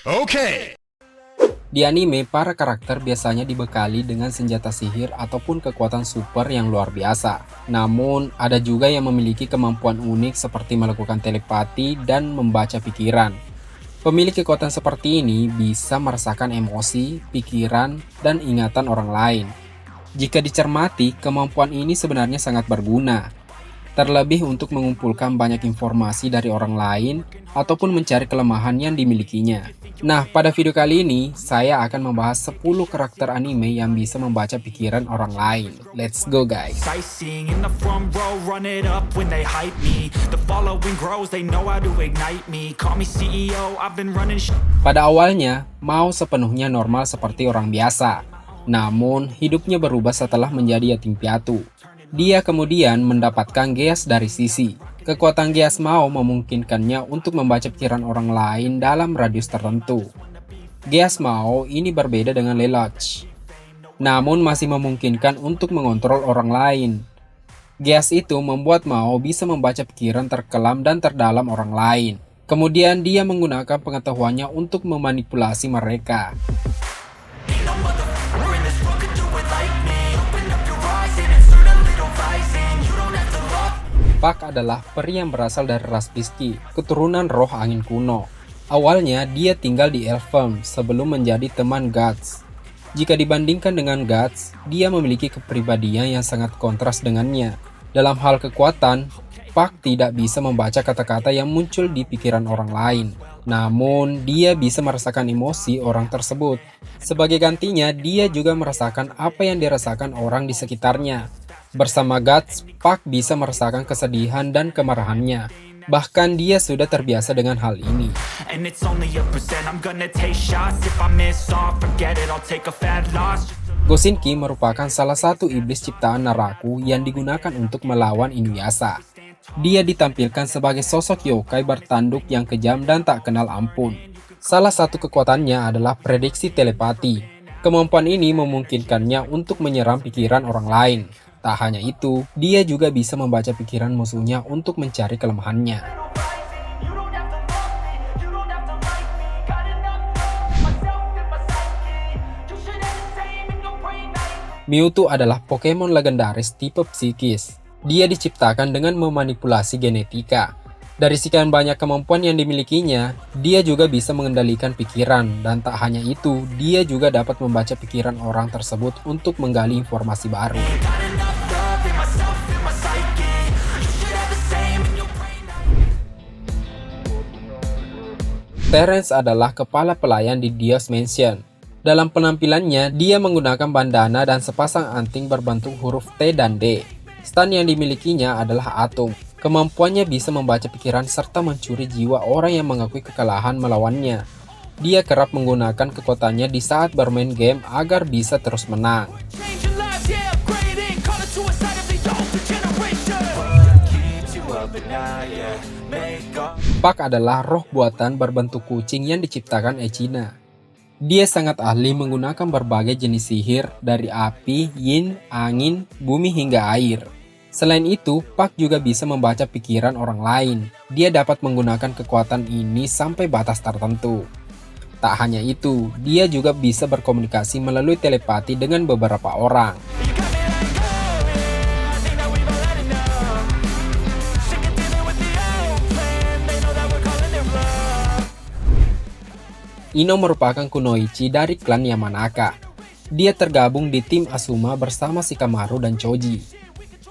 Okay. Di anime, para karakter biasanya dibekali dengan senjata sihir ataupun kekuatan super yang luar biasa. Namun, ada juga yang memiliki kemampuan unik seperti melakukan telepati dan membaca pikiran. Pemilik kekuatan seperti ini bisa merasakan emosi, pikiran, dan ingatan orang lain. Jika dicermati, kemampuan ini sebenarnya sangat berguna, terlebih untuk mengumpulkan banyak informasi dari orang lain ataupun mencari kelemahan yang dimilikinya. Nah, pada video kali ini, saya akan membahas 10 karakter anime yang bisa membaca pikiran orang lain. Let's go guys! Sightseeing in the front row, run it up when they hype me. The following grows, they know how to ignite me. Call me CEO, I've been running Pada awalnya, Mao sepenuhnya normal seperti orang biasa. Namun, hidupnya berubah setelah menjadi yatim piatu. Dia kemudian mendapatkan geas dari Sisi. Kekuatan geas Mao memungkinkannya untuk membaca pikiran orang lain dalam radius tertentu. Geas Mao ini berbeda dengan Lelouch, namun masih memungkinkan untuk mengontrol orang lain. Geas itu membuat Mao bisa membaca pikiran terkelam dan terdalam orang lain. Kemudian dia menggunakan pengetahuannya untuk memanipulasi mereka. Pak adalah peri yang berasal dari ras Pisci, keturunan roh angin kuno. Awalnya dia tinggal di Elfhelm sebelum menjadi teman Guts. Jika dibandingkan dengan Guts, dia memiliki kepribadian yang sangat kontras dengannya. Dalam hal kekuatan, Pak tidak bisa membaca kata-kata yang muncul di pikiran orang lain. Namun, dia bisa merasakan emosi orang tersebut. Sebagai gantinya, dia juga merasakan apa yang dirasakan orang di sekitarnya. Bersama Guts, Pak bisa merasakan kesedihan dan kemarahannya. Bahkan dia sudah terbiasa dengan hal ini. Goshinki merupakan salah satu iblis ciptaan Naraku yang digunakan untuk melawan Inuyasha. Dia ditampilkan sebagai sosok yokai bertanduk yang kejam dan tak kenal ampun. Salah satu kekuatannya adalah prediksi telepati. Kemampuan ini memungkinkannya untuk menyerang pikiran orang lain. Tak hanya itu, dia juga bisa membaca pikiran musuhnya untuk mencari kelemahannya. Mewtwo adalah Pokemon legendaris tipe psikis. Dia diciptakan dengan memanipulasi genetika. Dari sekian banyak kemampuan yang dimilikinya, dia juga bisa mengendalikan pikiran. Dan tak hanya itu, dia juga dapat membaca pikiran orang tersebut untuk menggali informasi baru. Terence adalah kepala pelayan di Dios Mansion. Dalam penampilannya, dia menggunakan bandana dan sepasang anting berbentuk huruf T dan D. Stan yang dimilikinya adalah Atom. Kemampuannya bisa membaca pikiran serta mencuri jiwa orang yang mengakui kekalahan melawannya. Dia kerap menggunakan kekuatannya di saat bermain game agar bisa terus menang. Pak adalah roh buatan berbentuk kucing yang diciptakan Echina. Dia sangat ahli menggunakan berbagai jenis sihir dari api, yin, angin, bumi hingga air. Selain itu, Pak juga bisa membaca pikiran orang lain. Dia dapat menggunakan kekuatan ini sampai batas tertentu. Tak hanya itu, dia juga bisa berkomunikasi melalui telepati dengan beberapa orang. Ino merupakan kunoichi dari klan Yamanaka. Dia tergabung di tim Asuma bersama Shikamaru dan Choji.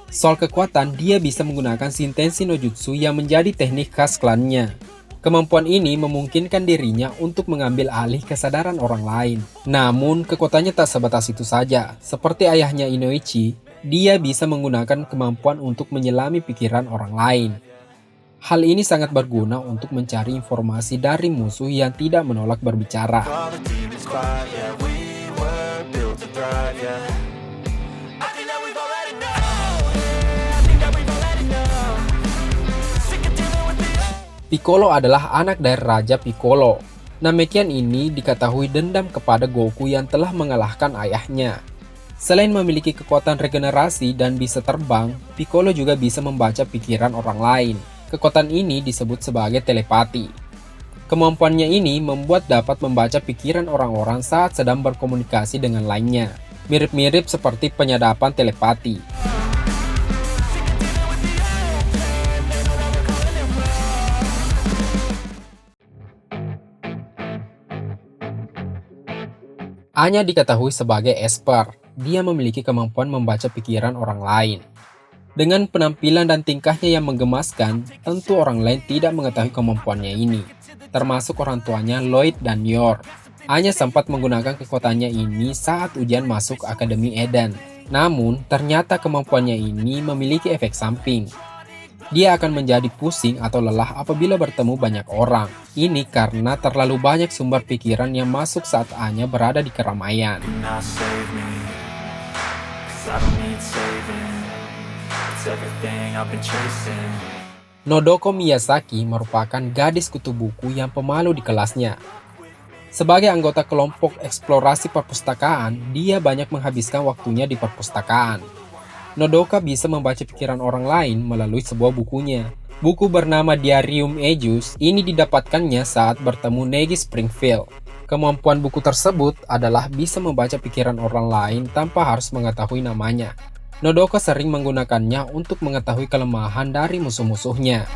Soal kekuatan, dia bisa menggunakan Shintenshi no Jutsu yang menjadi teknik khas klannya. Kemampuan ini memungkinkan dirinya untuk mengambil alih kesadaran orang lain. Namun, kekuatannya tak sebatas itu saja. Seperti ayahnya Inoichi, dia bisa menggunakan kemampuan untuk menyelami pikiran orang lain. Hal ini sangat berguna untuk mencari informasi dari musuh yang tidak menolak berbicara. Piccolo adalah anak dari Raja Piccolo. Namekian ini diketahui dendam kepada Goku yang telah mengalahkan ayahnya. Selain memiliki kekuatan regenerasi dan bisa terbang, Piccolo juga bisa membaca pikiran orang lain. Kekuatan ini disebut sebagai telepati. Kemampuannya ini membuat dapat membaca pikiran orang-orang saat sedang berkomunikasi dengan lainnya. Mirip-mirip seperti penyadapan telepati. Anya diketahui sebagai Esper. Dia memiliki kemampuan membaca pikiran orang lain. Dengan penampilan dan tingkahnya yang menggemaskan, tentu orang lain tidak mengetahui kemampuannya ini, termasuk orang tuanya Lloyd dan Yor. Anya sempat menggunakan kekuatannya ini saat ujian masuk Akademi Eden. Namun, ternyata kemampuannya ini memiliki efek samping. Dia akan menjadi pusing atau lelah apabila bertemu banyak orang. Ini karena terlalu banyak sumber pikiran yang masuk saat Anya berada di keramaian. Nodoko Miyazaki merupakan gadis kutu buku yang pemalu di kelasnya. Sebagai anggota kelompok eksplorasi perpustakaan, dia banyak menghabiskan waktunya di perpustakaan. Nodoka bisa membaca pikiran orang lain melalui sebuah bukunya. Buku bernama Diarium Aegis ini didapatkannya saat bertemu Neji Springfield. Kemampuan buku tersebut adalah bisa membaca pikiran orang lain tanpa harus mengetahui namanya. Nodoka sering menggunakannya untuk mengetahui kelemahan dari musuh-musuhnya.